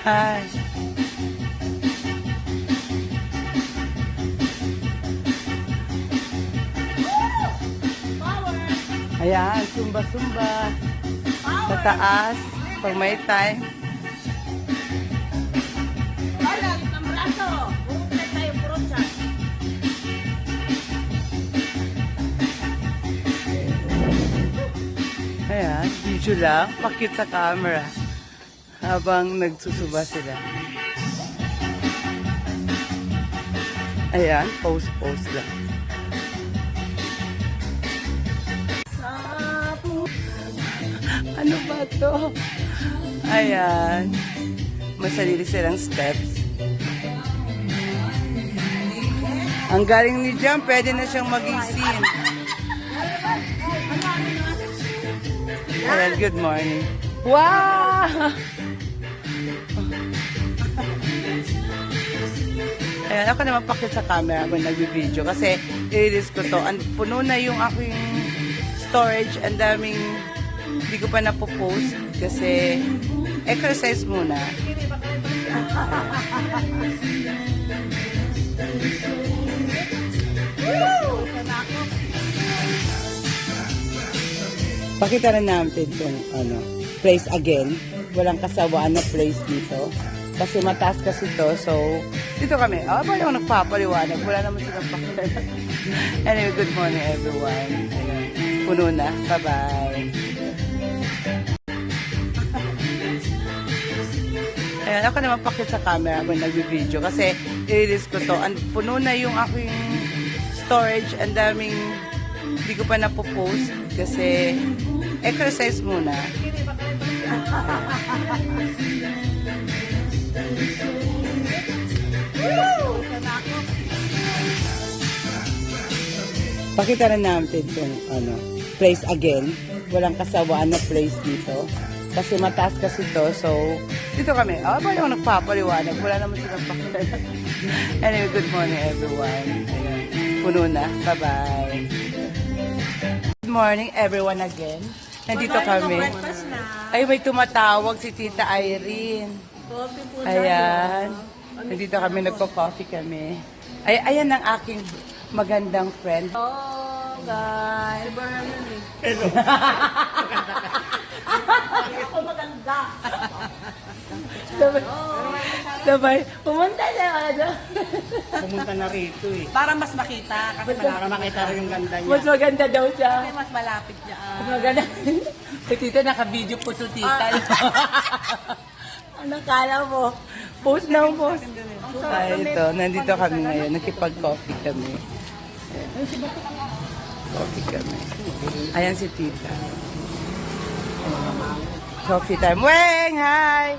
Hi. Ayan, sumba-sumba. Sa taas, pag may time. Wala, ang braso. Bumuklat tayo, puro chat. Ayan, video lang. Pakit sa camera. Habang nagsusuba sila. Ayan, post-post lang. Ano ba to? Ayan. Masarili silang steps. Ang galing ni Jam, pwede na siyang maging scene. Ayan, good morning. Wow! Ayan, ako naman pakit sa camera kung nag-video kasi i-release ko to. Puno na yung aking storage. Ang daming hindi ko pa napopost kasi exercise muna. Pakita na natin itong place again. Walang kasawaan na place dito. Kasi mataas kasi to. So, dito kami. Parang nagpapaliwanag. Wala naman silang pakita. Anyway, good morning everyone. Ayan. Puno na. Bye-bye. Ayan, ako naman pakit sa camera kung nag-video kasi i-release ko to. Puno na yung aking storage. Ang daming hindi ko pa napopost kasi exercise muna. Pakita na natin itong place again. Walang kasawaan na place dito. Kasi mataas kasi to. So, dito kami. Parang nagpapaliwanag. Wala naman silang pakita. Anyway, good morning everyone. Ayan. Puno na. Bye-bye. Good morning everyone again. Nandito kami. Ay, may tumatawag si Tita Irene. Ayan. Nandito kami, nagpo-coffee kami. Ay, ayan ang aking magandang friend. Oh, guys. Hello. Ako maganda. Sabay, pumunta na Pumunta na rito eh. Para mas makita. Kasi Para makita rin yung ganda niya. Mas maganda daw siya. mas malapit niya. Mas maganda. Si Tita, naka-video po to Tita. Anong kala mo? Post na post. Ay, ito. Nandito kami ngayon. Nakipag-coffee kami. Ayan. Coffee kami. Ayan si Tita. Coffee time. Weng! Hi!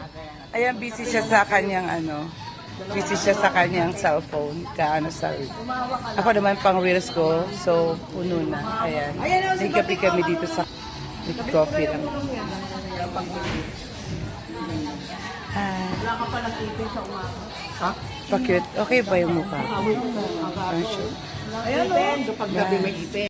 Ayan, busy siya sa kanyang busy siya sa kanyang cellphone. Ako naman pang reels ko. So, puno na. Ayan. Nagkapi kami dito sa coffee lang. Hi. Wala ka pa nag-ipin sa umaga. Ha? Pakit. Okay ba yung mukha? Ayan o. Pag gabi may ipin.